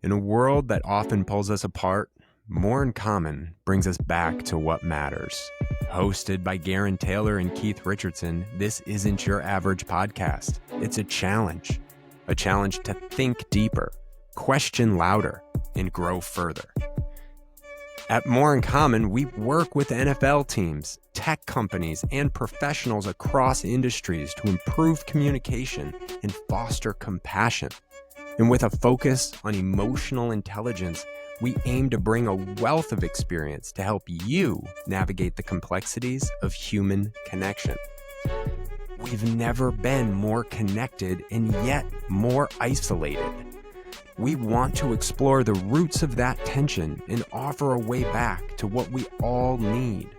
In a world that often pulls us apart, More in Common brings us back to what matters. Hosted by Gerren Taylor and Keith Richardson, this isn't your average podcast. It's a challenge to think deeper, question louder, and grow further. At More in Common, we work with NFL teams, tech companies, and professionals across industries to improve communication and foster compassion. And with a focus on emotional intelligence, we aim to bring a wealth of experience to help you navigate the complexities of human connection. We've never been more connected and yet more isolated. We want to explore the roots of that tension and offer a way back to what we all need: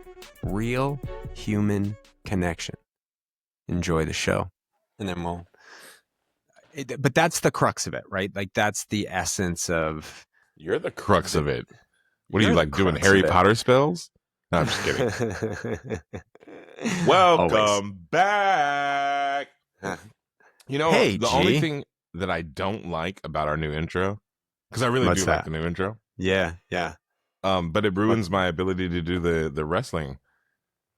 real human connection. Enjoy the show. And then but that's the crux of it, right? Like, that's the essence of... You're the crux of it. What are you, like, doing Harry Potter spells? No, I'm just kidding. Welcome back. You know, hey, the only thing that I don't like about our new intro, because I really like the new intro. Yeah. But it ruins my ability to do the wrestling.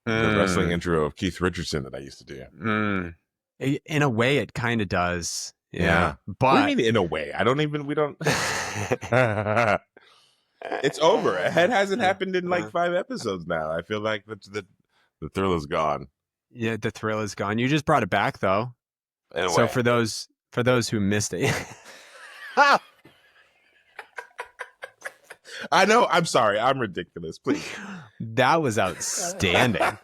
The wrestling intro of Keith Richardson that I used to do. In a way, it kind of does. Yeah. But what do you mean, in a way? We don't. It's over. It hasn't happened in like 5 episodes now. I feel like the thrill is gone. Yeah, the thrill is gone. You just brought it back, though. So for those who missed it. I know. I'm sorry. I'm ridiculous. Please. That was outstanding.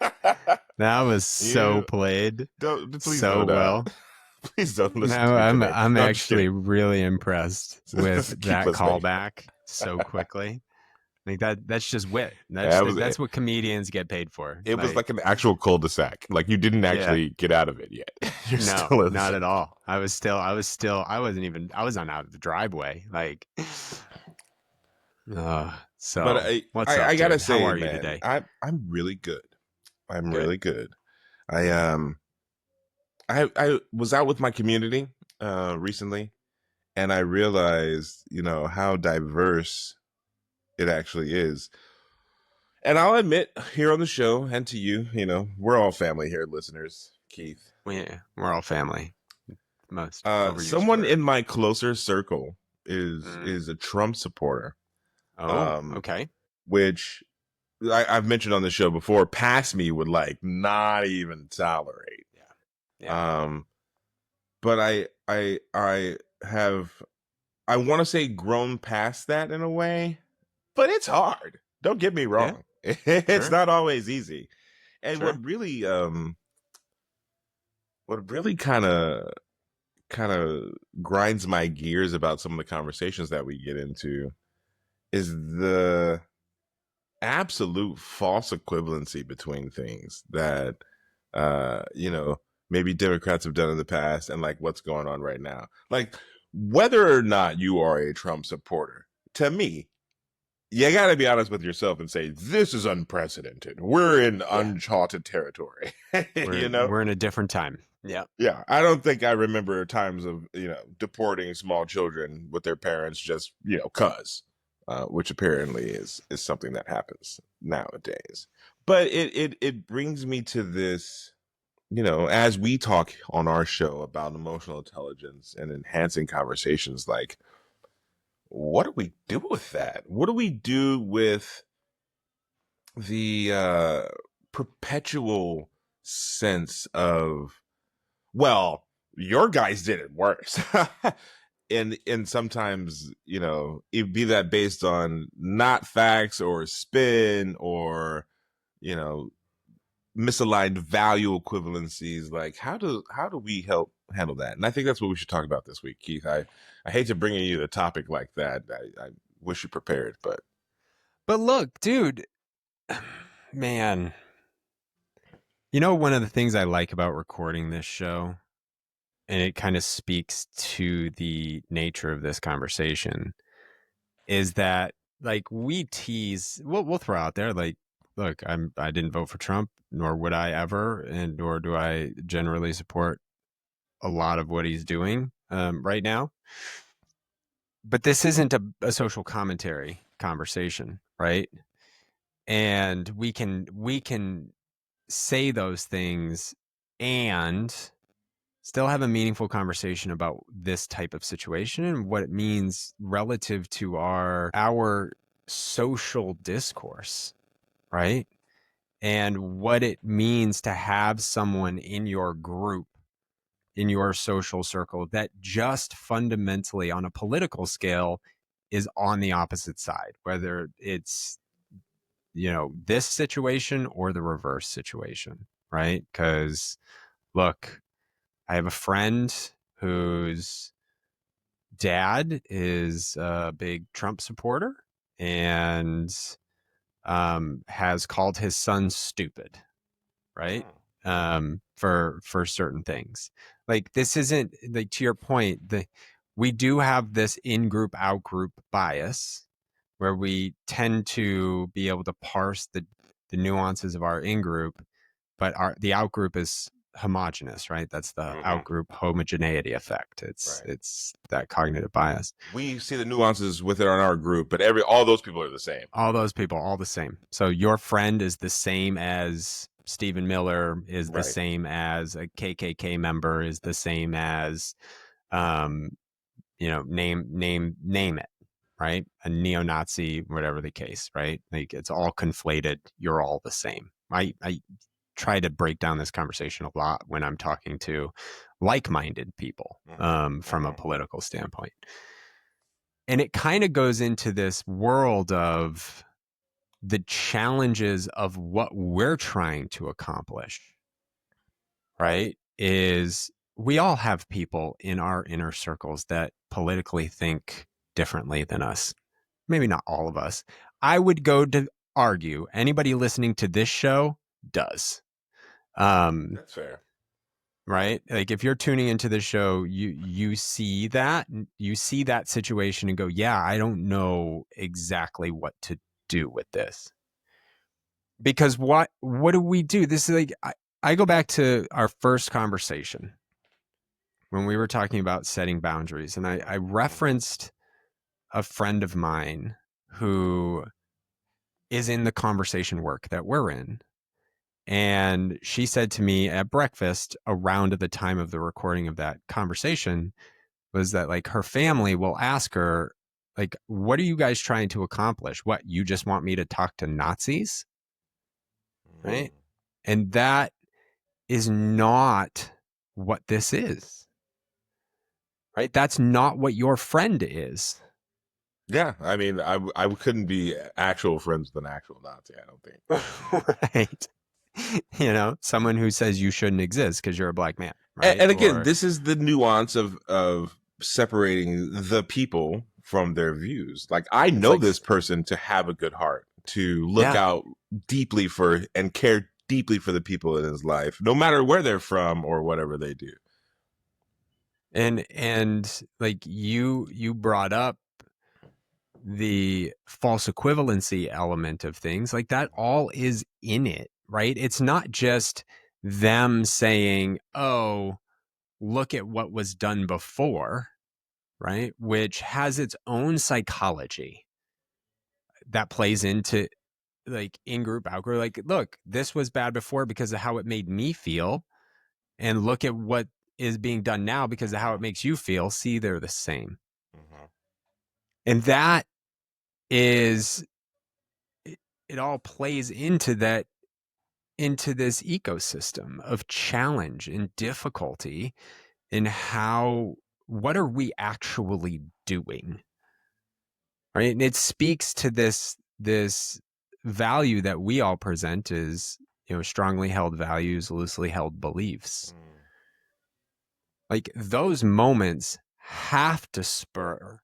That was so played. Please so don't, well. Please don't listen. No, I'm actually really impressed with that callback so quickly. Like that's just wit. That's what comedians get paid for. It was like an actual cul-de-sac. Like, you didn't actually get out of it yet. No, not at all. I was on out of the driveway. Like, so. But I gotta say, how are man, you today? I'm really good. I'm really good. I was out with my community recently, and I realized, how diverse it actually is. And I'll admit, here on the show and to you, we're all family here, listeners. Keith, we're all family. Most someone in my closer circle is a Trump supporter. Okay. Which I've mentioned on the show before. Past me would like not even tolerate. Yeah. But I want to say grown past that in a way, but it's hard. Don't get me wrong. Yeah. It's not always easy. And what really kind of grinds my gears about some of the conversations that we get into is the absolute false equivalency between things that, maybe Democrats have done in the past and like what's going on right now. Like, whether or not you are a Trump supporter, to me, you got to be honest with yourself and say, this is unprecedented. We're in uncharted territory. We're in a different time. Yeah. Yeah. I don't think I remember times of, deporting small children with their parents just, cause, which apparently is something that happens nowadays. But it brings me to this, as we talk on our show about emotional intelligence and enhancing conversations, like, what do we do with that? What do we do with the perpetual sense of, well, your guys did it worse? and sometimes, it'd be that based on not facts or spin or, misaligned value equivalencies. Like, how do we help handle that? And I think that's what we should talk about this week, Keith. I hate to bring you a topic like that. I wish you prepared, but look, dude, man, one of the things I like about recording this show, and it kind of speaks to the nature of this conversation, is that, like, we tease, we'll throw out there, like, look, I didn't vote for Trump, nor would I ever, and nor do I generally support a lot of what he's doing right now. but this isn't a social commentary conversation, right? And we can say those things and still have a meaningful conversation about this type of situation and what it means relative to our social discourse, right? And what it means to have someone in your group, in your social circle, that just fundamentally on a political scale is on the opposite side, whether it's, this situation or the reverse situation, right? Because look, I have a friend whose dad is a big Trump supporter and has called his son stupid, right? For certain things. Like this isn't like, to your point, we do have this in-group out-group bias where we tend to be able to parse the nuances of our in-group, but the out-group is homogenous, right? That's the out-group homogeneity effect. It's that cognitive bias. We see the nuances within our group, but all those people are the same. All those people, all the same. So your friend is the same as Stephen Miller, is the same as a KKK member, is the same as, name it, right? A neo-Nazi, whatever the case, right? Like it's all conflated. You're all the same. I try to break down this conversation a lot when I'm talking to like-minded people from a political standpoint. And it kind of goes into this world of the challenges of what we're trying to accomplish, right? Is we all have people in our inner circles that politically think differently than us. Maybe not all of us. I would go to argue anybody listening to this show does. That's fair. Right? Like if you're tuning into the show, you see that situation and go, yeah, I don't know exactly what to do with this. Because what do we do? This is like, I go back to our first conversation when we were talking about setting boundaries, and I referenced a friend of mine who is in the conversation work that we're in. And she said to me at breakfast around the time of the recording of that conversation was that like her family will ask her, like, what are you guys trying to accomplish? What, you just want me to talk to Nazis? Right? And that is not what this is. Right? That's not what your friend is. Yeah, I mean, I couldn't be actual friends with an actual Nazi, I don't think. Right. Someone who says you shouldn't exist because you're a black man, right? And again, this is the nuance of separating the people from their views. Like I know this person to have a good heart, to look out deeply for and care deeply for the people in his life, no matter where they're from or whatever they do. And like you brought up the false equivalency element of things, like that all is in it, right? It's not just them saying, oh, look at what was done before, right? Which has its own psychology that plays into like in-group, out-group. Like, look, this was bad before because of how it made me feel. And look at what is being done now because of how it makes you feel. See, they're the same. And that is, it all plays into that, into this ecosystem of challenge and difficulty in what are we actually doing? Right. And it speaks to this value that we all present as, strongly held values, loosely held beliefs. Like those moments have to spur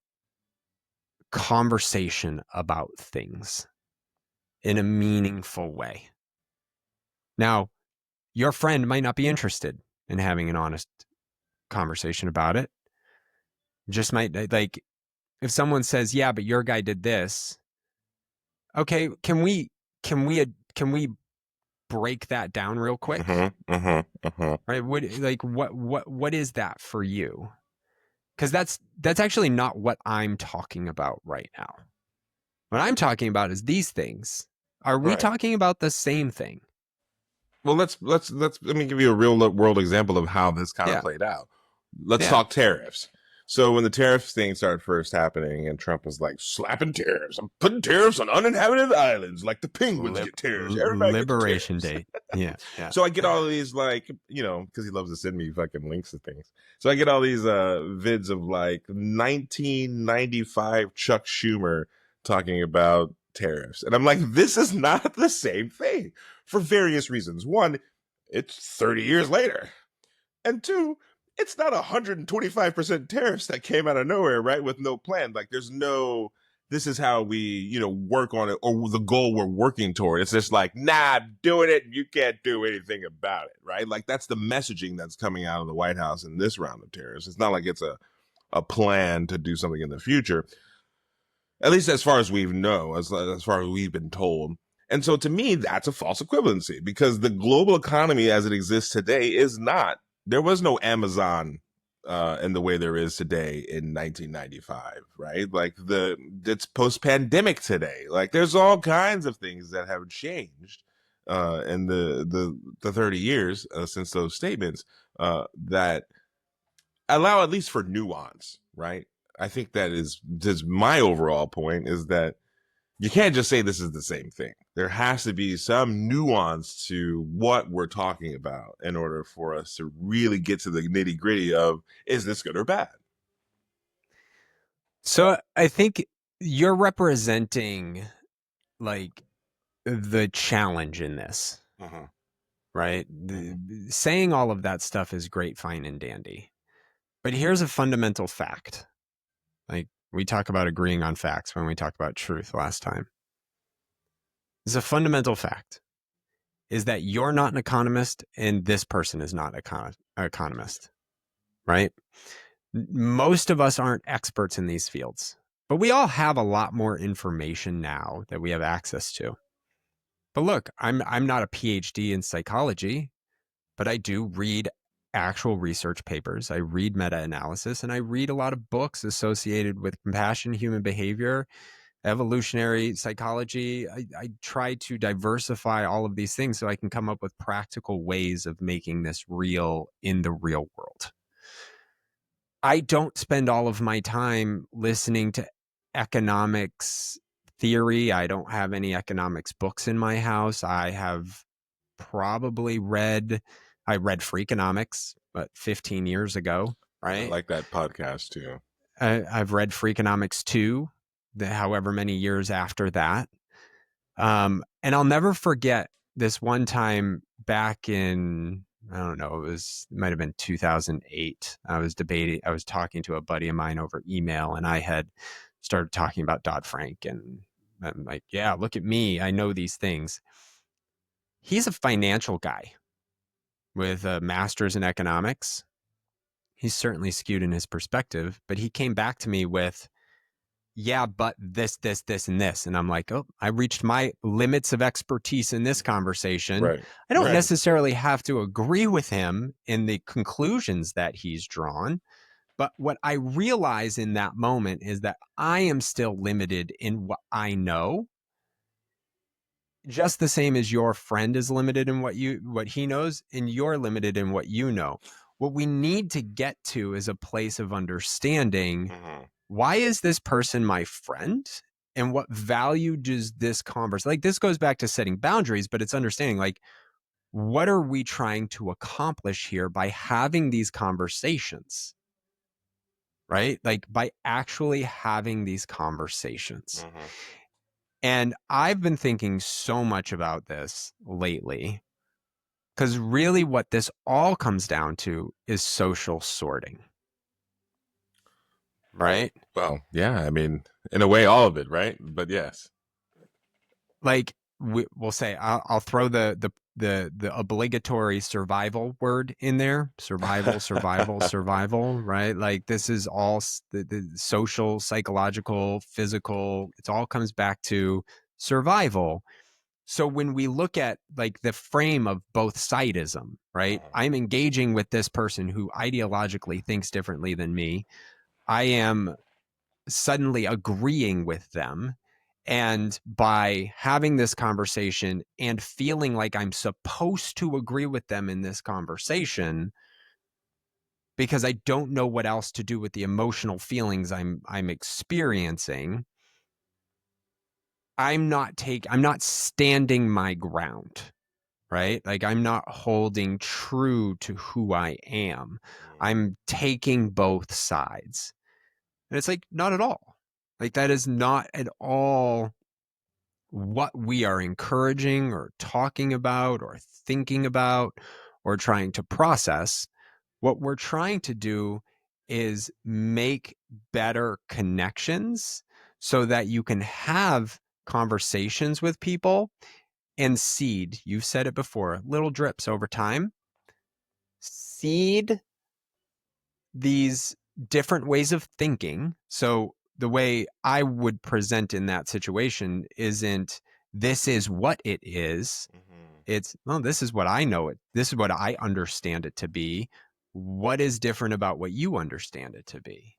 conversation about things in a meaningful way. Now, your friend might not be interested in having an honest conversation about it. Just might, like, if someone says, yeah, but your guy did this. Okay. Can we break that down real quick? Right. What is that for you? because that's actually not what I'm talking about right now. What I'm talking about is these things. Are we Right. talking about the same thing? Well, let's let me give you a real world example of how this kind of Yeah. played out. Let's Yeah. talk tariffs. So when the tariff thing started first happening, and Trump was like slapping tariffs, I'm putting tariffs on uninhabited islands, like the penguins get tariffs, everybody gets Liberation tariffs. Day. Yeah. Yeah. So I get all of these, like, because he loves to send me fucking links to things. So I get all these vids of like 1995 Chuck Schumer talking about tariffs, and I'm like, this is not the same thing for various reasons. One, it's 30 years later, and two, it's not 125% tariffs that came out of nowhere, right? With no plan. Like, there's no, this is how we, work on it, or the goal we're working toward. It's just like, nah, I'm doing it. You can't do anything about it, right? Like, that's the messaging that's coming out of the White House in this round of tariffs. It's not like it's a plan to do something in the future, at least as far as we know, as far as we've been told. And so to me, that's a false equivalency, because the global economy as it exists today is not, there was no Amazon in the way there is today in 1995, right? Like, it's post-pandemic today. Like, there's all kinds of things that have changed in the 30 years since those statements that allow at least for nuance, right? I think that is just my overall point, is that you can't just say this is the same thing. There has to be some nuance to what we're talking about in order for us to really get to the nitty gritty of, is this good or bad? So I think you're representing like the challenge in this, right? Saying all of that stuff is great, fine, and dandy. But here's a fundamental fact. Like, we talk about agreeing on facts when we talk about truth last time. It's a fundamental fact is that you're not an economist and this person is not an economist, right? Most of us aren't experts in these fields, but we all have a lot more information now that we have access to. But look, I'm not a PhD in psychology, but I do read actual research papers. I read meta-analysis, and I read a lot of books associated with compassion, human behavior, evolutionary psychology. I try to diversify all of these things so I can come up with practical ways of making this real in the real world. I don't spend all of my time listening to economics theory. I don't have any economics books in my house. I have probably I read Freakonomics, but 15 years ago, I right? like that podcast too. I've read Freakonomics 2, however many years after that. And I'll never forget this one time back in, I don't know, it might have been 2008. I was talking to a buddy of mine over email, and I had started talking about Dodd-Frank, and I'm like, yeah, look at me. I know these things. He's a financial guy with a master's in economics. He's certainly skewed in his perspective, but he came back to me with, yeah, but this, and this. And I'm like, oh, I reached my limits of expertise in this conversation. Right. I don't Right. necessarily have to agree with him in the conclusions that he's drawn. But what I realize in that moment is that I am still limited in what I know, just the same as your friend is limited in what he knows, and you're limited in what you know. What we need to get to is a place of understanding, why is this person my friend? And what value does this like, this goes back to setting boundaries, but it's understanding, like, what are we trying to accomplish here by having these conversations, right? Like, by actually having these conversations. And I've been thinking so much about this lately, because really what this all comes down to is social sorting, right? Well, yeah, I mean, in a way, all of it, right? But yes. Like, we'll say, I'll throw the obligatory survival word in there. Survival, right? Like, this is all the social, psychological, physical, it all comes back to survival. So when we look at, like, the frame of both sidism, right? I'm engaging with this person who ideologically thinks differently than me. I am suddenly agreeing with them. And by having this conversation and feeling like I'm supposed to agree with them in this conversation, because I don't know what else to do with the emotional feelings I'm experiencing, I'm not standing my ground, right? Like I'm not holding true to who I am. I'm taking both sides. And it's like, not at all. Like that is not at all what we are encouraging or talking about or thinking about or trying to process. What we're trying to do is make better connections so that you can have conversations with people and seed. You've said it before, little drips over time. Seed these different ways of thinking. So the way I would present in that situation isn't this is what it is. It's, well, this is what I know it. This is what I understand it to be. What is different about what you understand it to be?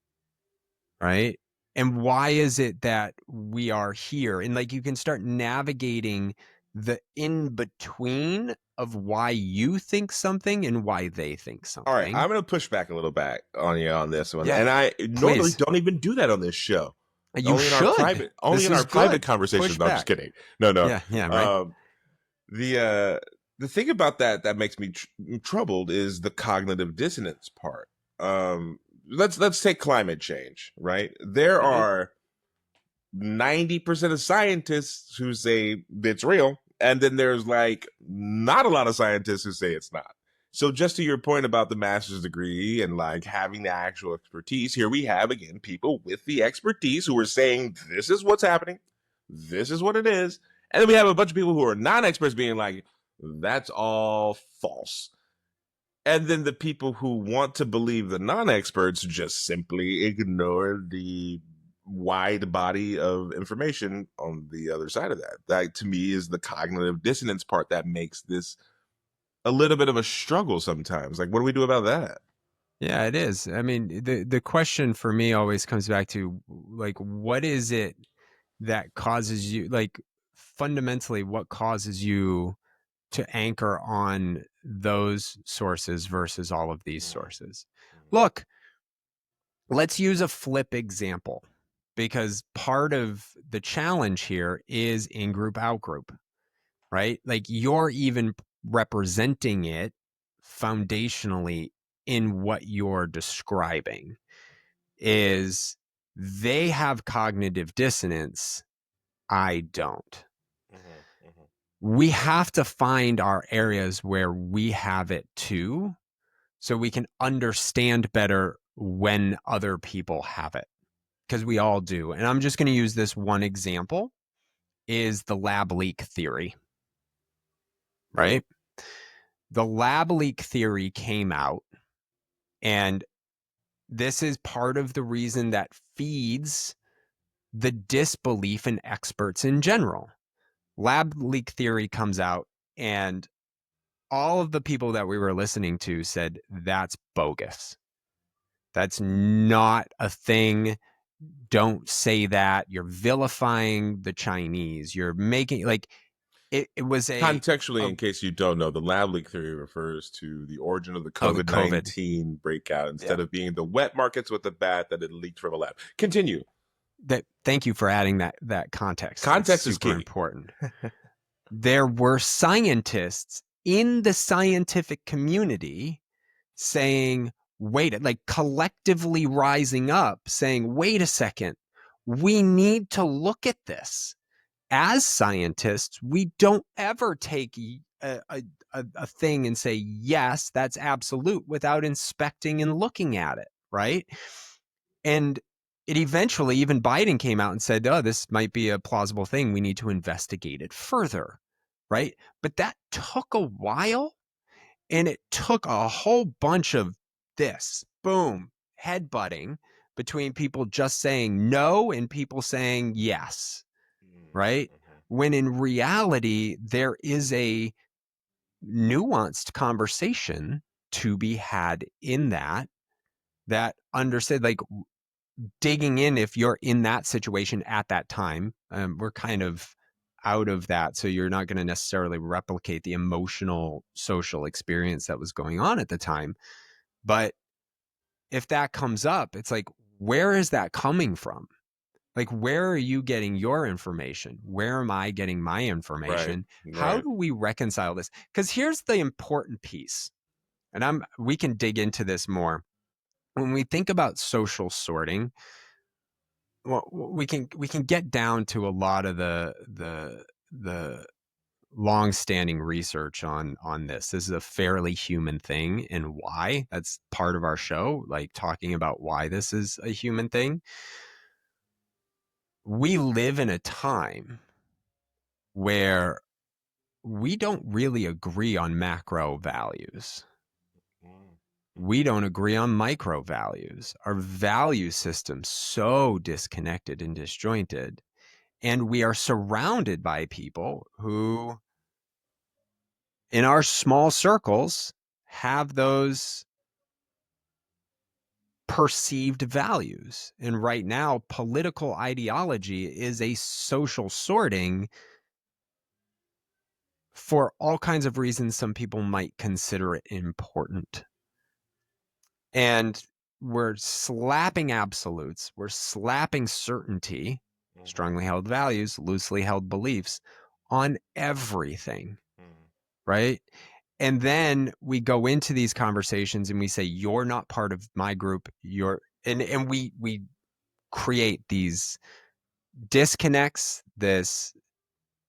Right. And why is it that we are here? And like you can start navigating the in between of why you think something and why they think All right, something. I'm going to push back a little back on you on this one, Yeah, and I normally please. don't even do that on this show. You should. Only This in is our private good. conversations. Push No, I'm just back. kidding. No, no. Yeah, yeah, right. Um, the thing about that makes me troubled is the cognitive dissonance part. Let's take climate change, right? There Mm-hmm. are 90% of scientists who say it's real, and then there's like not a lot of scientists who say it's not. So just to your point about the master's degree and like having the actual expertise, here we have again people with the expertise who are saying this is what's happening, this is what it is, and then we have a bunch of people who are non-experts being like that's all false. And then the people who want to believe the non-experts just simply ignore the wide body of information on the other side of that. That to me is the cognitive dissonance part that makes this a little bit of a struggle sometimes. Like, what do we do about that? Yeah, it is. I mean, the question for me always comes back to like, what is it that causes you, like, fundamentally, what causes you to anchor on those sources versus all of these sources? Look, let's use a flip example because part of the challenge here is in group, out group, right? Like you're even representing it foundationally in what you're describing is they have cognitive dissonance. I don't. We have to find our areas where we have it too, so we can understand better when other people have it, because we all do. And I'm just going to use this one example is the lab leak theory, right? The lab leak theory came out, and this is part of the reason that feeds the disbelief in experts in general. Lab leak theory comes out, and all of the people that we were listening to said, that's bogus. That's not a thing. Don't say that. You're vilifying the Chinese. You're making like it was Contextually, in case you don't know, the lab leak theory refers to the origin of the the COVID COVID. 19 breakout. Yeah. Instead of being the wet markets with the bad, that it leaked from a lab. Continue. Thank you for adding that context. Context It's is super key. important. There were scientists in the scientific community saying, wait, like collectively rising up, saying, wait a second, we need to look at this. As scientists, we don't ever take a thing and say, yes, that's absolute without inspecting and looking at it, right? And it eventually, even Biden came out and said, oh, this might be a plausible thing. We need to investigate it further, right? But that took a while, and it took a whole bunch of this, boom, headbutting between people just saying no and people saying yes, right? When in reality, there is a nuanced conversation to be had in that understood, like digging in, if you're in that situation at that time, we're kind of out of that. So you're not going to necessarily replicate the emotional social experience that was going on at the time. But if that comes up, it's like, where is that coming from? Like, where are you getting your information? Where am I getting my Right. information? How Right. do we reconcile this? Because here's the important piece, and we can dig into this more. When we think about social sorting, well, we can get down to a lot of the long-standing research on this. This is a fairly human thing, and why. That's part of our show, like talking about why this is a human thing. We live in a time where we don't really agree on macro values. We don't agree on micro values. Our value system's so disconnected and disjointed. And we are surrounded by people who, in our small circles, have those perceived values. And right now, political ideology is a social sorting for all kinds of reasons. Some people might consider it important. And we're slapping absolutes, we're slapping certainty, strongly held values, loosely held beliefs on everything, right? And then we go into these conversations and we say, you're not part of my group. And we create these disconnects, this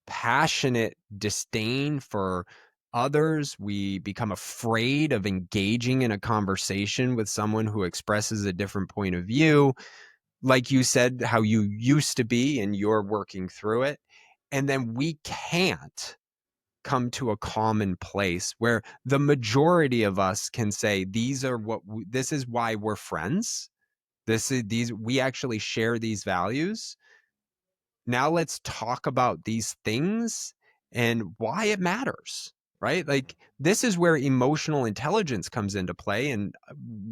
passionate disdain for others. We become afraid of engaging in a conversation with someone who expresses a different point of view. Like you said, how you used to be, and you're working through it. And then we can't come to a common place where the majority of us can say, this is why we're friends. We actually share these values. Now let's talk about these things and why it matters, right? Like, this is where emotional intelligence comes into play, and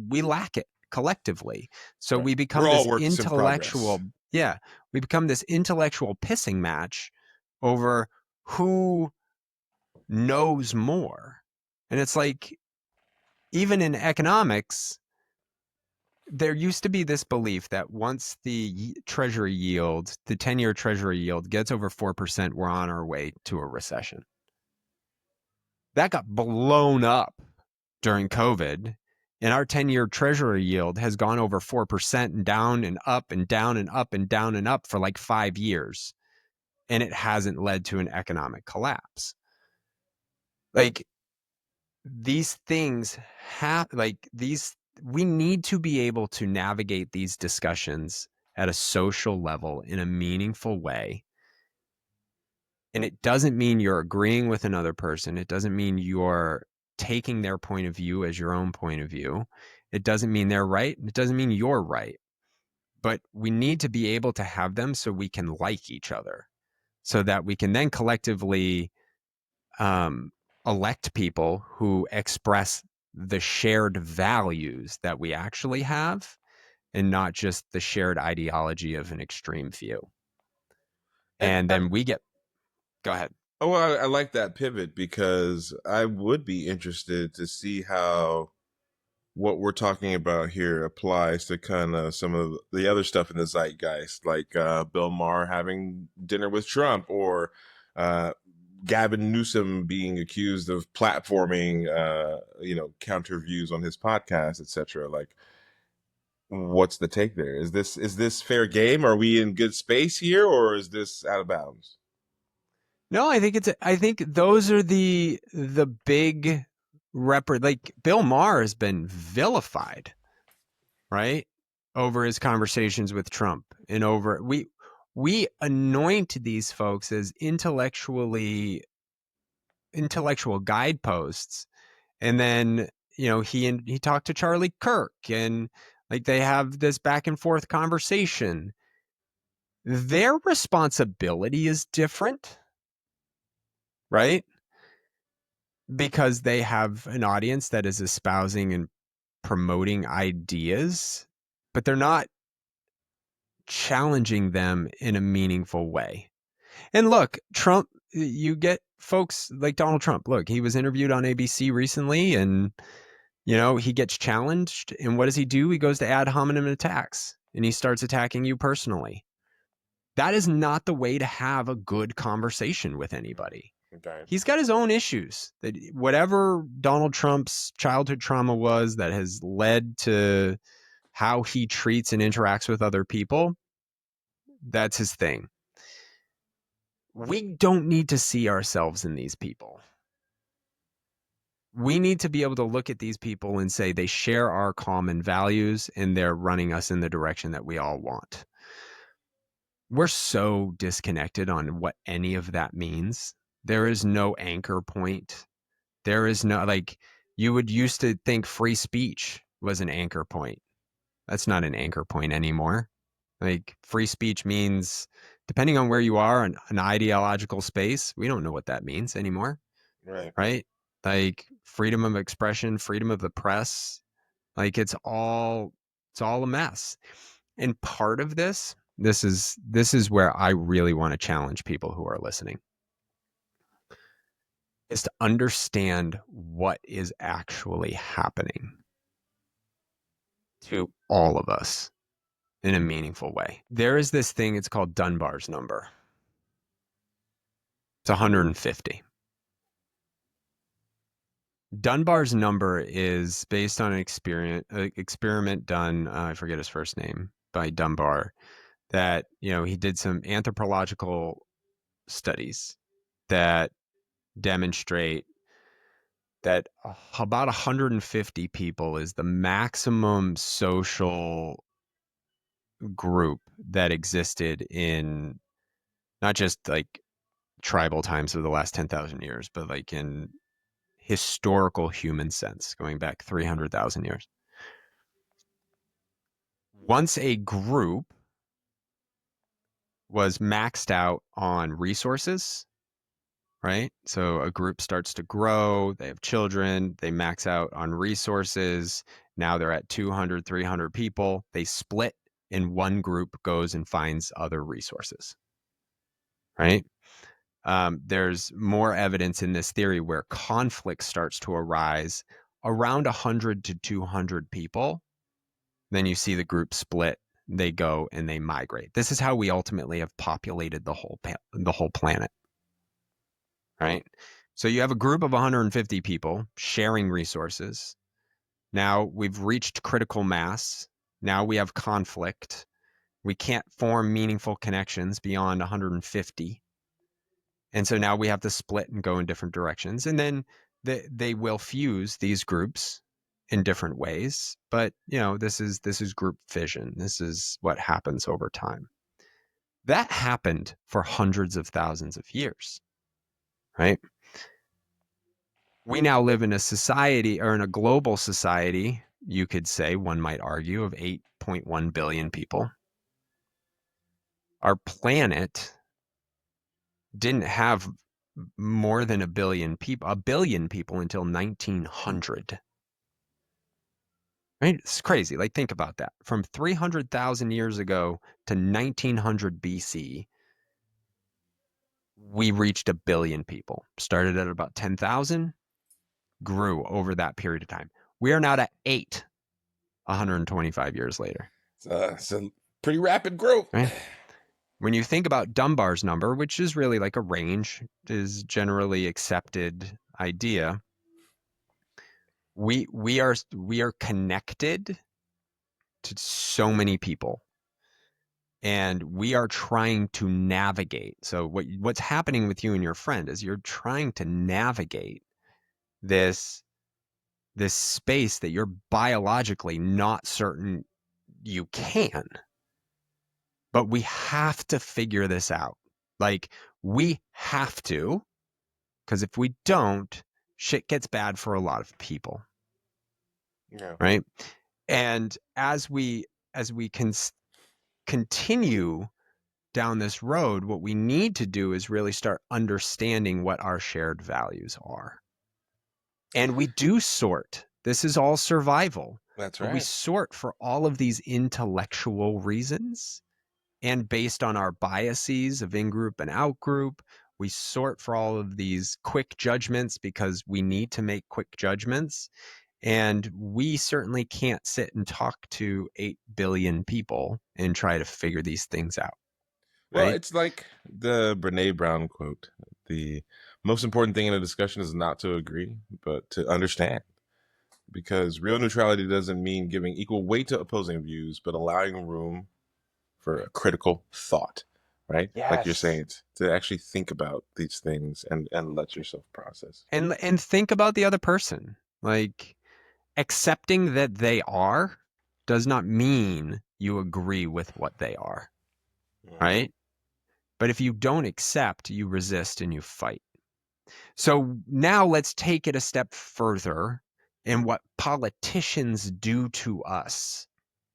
we lack it collectively. So Right. we We're become all this works in progress. intellectual, yeah, we become this intellectual pissing match over who knows more. And it's like, even in economics, there used to be this belief that once the treasury yield, the 10-year treasury yield gets over 4%, we're on our way to a recession. That got blown up during COVID. And our 10-year treasury yield has gone over 4% and down and up and down and up and down and up for like 5 years. And it hasn't led to an economic collapse. Like, these things we need to be able to navigate these discussions at a social level in a meaningful way. And it doesn't mean you're agreeing with another person. It doesn't mean you're taking their point of view as your own point of view. It doesn't mean they're right. It doesn't mean you're right. But we need to be able to have them so we can like each other, so that we can then collectively elect people who express the shared values that we actually have, and not just the shared ideology of an extreme view. And And then go ahead. oh, I like that pivot because I would be interested to see how what we're talking about here applies to kind of some of the other stuff in the zeitgeist, like Bill Maher having dinner with Trump, or uh, Gavin Newsom being accused of platforming, counter views on his podcast, etc. Like, what's the take there? Is this fair game? Are we in good space here, or is this out of bounds? No, I think those are the big like, Bill Maher has been vilified, right? Over his conversations with Trump, and over we anoint these folks as intellectual guideposts. And then, he talked to Charlie Kirk, and like, they have this back and forth conversation. Their responsibility is different, right? Because they have an audience that is espousing and promoting ideas, but they're not challenging them in a meaningful way. And look, Trump, you get folks like Donald Trump. Look, he was interviewed on ABC recently, and he gets challenged, and what does he do? He goes to ad hominem attacks, and he starts attacking you personally. That is not the way to have a good conversation with anybody. Okay. He's got his own issues. That whatever Donald Trump's childhood trauma was that has led to how he treats and interacts with other people, that's his thing. We don't need to see ourselves in these people. We need to be able to look at these people and say they share our common values and they're running us in the direction that we all want. We're so disconnected on what any of that means. There is no anchor point. There is no, like, you would used to think free speech was an anchor point. That's not an anchor point anymore. Like, free speech means, depending on where you are in an ideological space, we don't know what that means anymore. Right? Like, freedom of expression, freedom of the press, like it's all a mess. And part of this is where I really want to challenge people who are listening, is to understand what is actually happening to all of us in a meaningful way. There is this thing, it's called Dunbar's number. It's 150. Dunbar's number is based on an experiment done, I forget his first name, by Dunbar, that, he did some anthropological studies that demonstrate that about 150 people is the maximum social group that existed in not just like tribal times of the last 10,000 years, but like in historical human sense, going back 300,000 years. Once a group was maxed out on resources, right? So a group starts to grow, they have children, they max out on resources. Now they're at 200, 300 people. They split, and one group goes and finds other resources, right? There's more evidence in this theory where conflict starts to arise around 100 to 200 people. Then you see the group split, they go and they migrate. This is how we ultimately have populated the whole planet, right? So you have a group of 150 people sharing resources. Now we've reached critical mass. Now we have conflict. We can't form meaningful connections beyond 150. And so now we have to split and go in different directions. And then they will fuse these groups in different ways. But, this is group fission. This is what happens over time. That happened for hundreds of thousands of years, right? We now live in a society, or in a global society, you could say, one might argue, of 8.1 billion people. Our planet didn't have more than a billion people until 1900. Right? It's crazy. Like, think about that. From 300,000 years ago to 1900 BC, we reached a billion people. Started at about 10,000, grew over that period of time. We are now at 8, 125 years later. It's a pretty rapid growth. Right? When you think about Dunbar's number, which is really like a range, is generally accepted idea, we are connected to so many people, and we are trying to navigate. So what's happening with you and your friend is you're trying to navigate this space that you're biologically not certain you can. But we have to figure this out. Like, we have to, because if we don't, shit gets bad for a lot of people. Yeah. Right? And as we can continue down this road, what we need to do is really start understanding what our shared values are. And we do sort. This is all survival. That's But right. we sort for all of these intellectual reasons And based on our biases of in-group and out-group, we sort for all of these quick judgments because we need to make quick judgments. And we certainly can't sit and talk to 8 billion people and try to figure these things out, Well, right? it's like the Brene Brown quote: "The most important thing in a discussion is not to agree, but to understand." Because real neutrality doesn't mean giving equal weight to opposing views, but allowing room for a critical thought, right? Like you're Yes. saying, to actually think about these things and let yourself process. And think about the other person. Like, accepting that they are does not mean you agree with what they are, Mm-hmm. right? But if you don't accept, you resist and you fight. So now let's take it a step further in what politicians do to us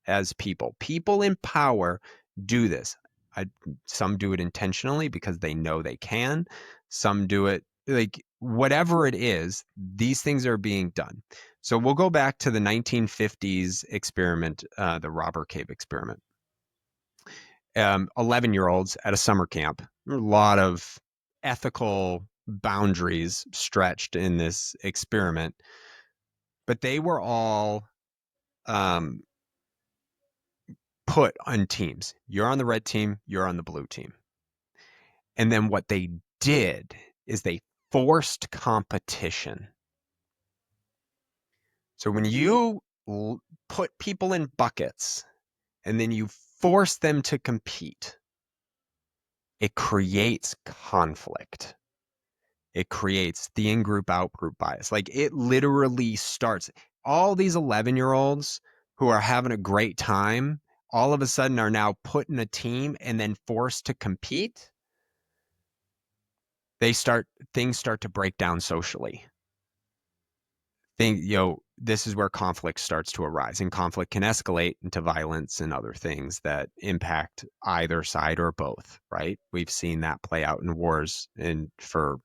as people. People in power do this. I, some do it intentionally because they know they can. Some do it like whatever it is, these things are being done. So we'll go back to the 1950s experiment, the robber cave experiment. 11-year-olds at a summer camp. A lot of ethical boundaries stretched in this experiment, but they were all um, put on teams. You're on the red team, you're on the blue team. And then what they did is they forced competition. So when you put people in buckets and then you force them to compete, it creates conflict. It creates the in-group, out-group bias. Like it literally starts all these 11-year-olds who are having a great time all of a sudden are now put in a team and then forced to compete. Things start to break down socially. This is where conflict starts to arise, and conflict can escalate into violence and other things that impact either side or both, right? We've seen that play out in wars and for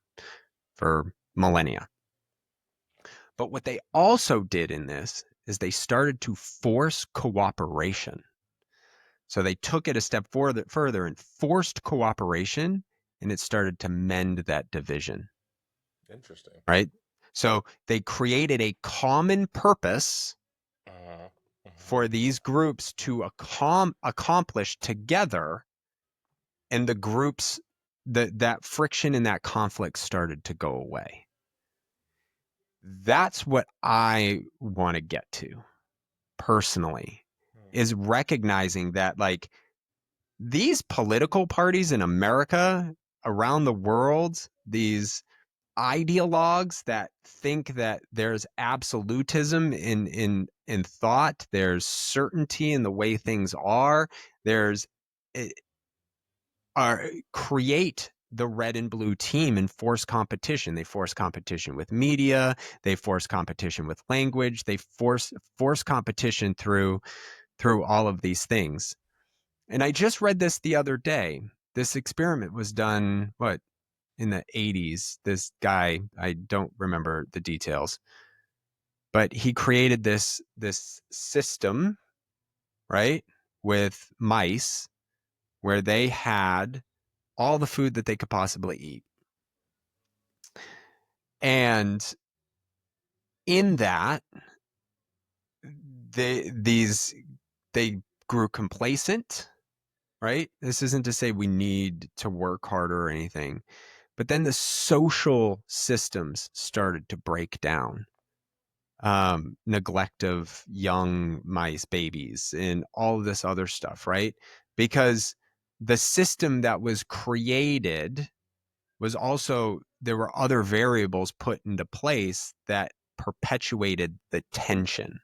millennia. But what they also did in this is they started to force cooperation. So they took it a step further and forced cooperation, and it started to mend that division, Interesting. right? So they created a common purpose Uh-huh. Uh-huh. for these groups to accomplish together, and the groups that friction and that conflict started to go away. That's what I want to get to personally, is recognizing that like these political parties in America, around the world, these ideologues that think that there's absolutism in thought, there's certainty in the way things are, there's it, are create the red and blue team and force competition. They force competition with media, they force competition with language, they force competition through all of these things. And I just read this the other day. This experiment was done, what, in the 80s. This guy, I don't remember the details, but he created this system, right, with mice where they had all the food that they could possibly eat. And in that, they grew complacent, right? This isn't to say we need to work harder or anything, but then the social systems started to break down. Neglect of young mice, babies, and all of this other stuff, right? Because the system that was created was also, there were other variables put into place that perpetuated the tension.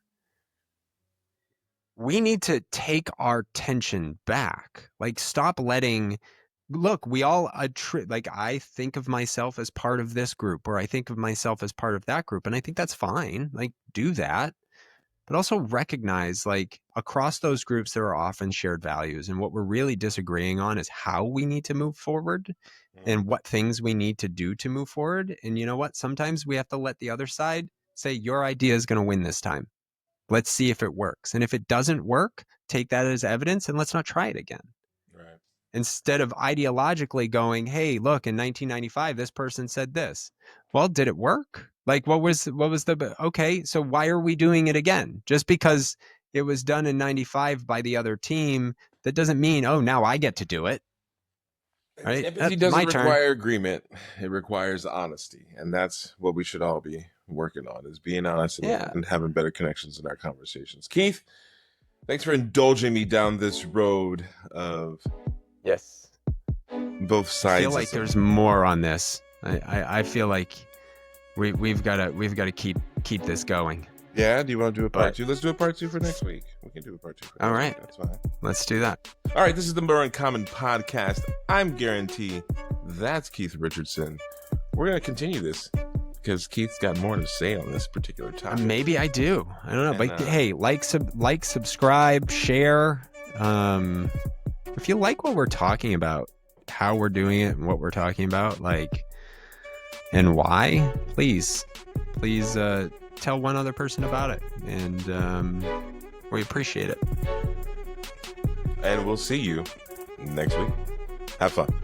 We need to take our tension back. Like, stop letting, look, we all, like, I think of myself as part of this group, or I think of myself as part of that group. And I think that's fine. Like, do that. But also recognize, like, across those groups, there are often shared values. And what we're really disagreeing on is how we need to move forward and what things we need to do to move forward. And you know what? Sometimes we have to let the other side say, your idea is going to win this time. Let's see if it works. And if it doesn't work, take that as evidence and let's not try it again. Right. instead of ideologically going, hey, look, in 1995, this person said this. Well, did it work? Like, what was okay, so why are we doing it again? Just because it was done in 95 by the other team, that doesn't mean, oh, now I get to do it. Right? Empathy doesn't require agreement. It requires honesty. And that's what we should all be working on, is being honest and having better connections in our conversations. Keith, thanks for indulging me down this road of both sides. I feel like there's more on this. I feel like we've got to keep this going. Yeah, do you want to do a part 2? Let's do a part 2 for next week. We can do a part 2 for next week. That's fine. Let's do that. All right, this is the More in Common podcast. I'm Gerren. That's Keith Richardson. We're going to continue this because Keith's got more to say on this particular topic. Maybe I do. I don't know. But hey, like, subscribe, share. If you like what we're talking about, how we're doing it and what we're talking about, like, and why, please tell one other person about it, and we appreciate it. And we'll see you next week. Have fun.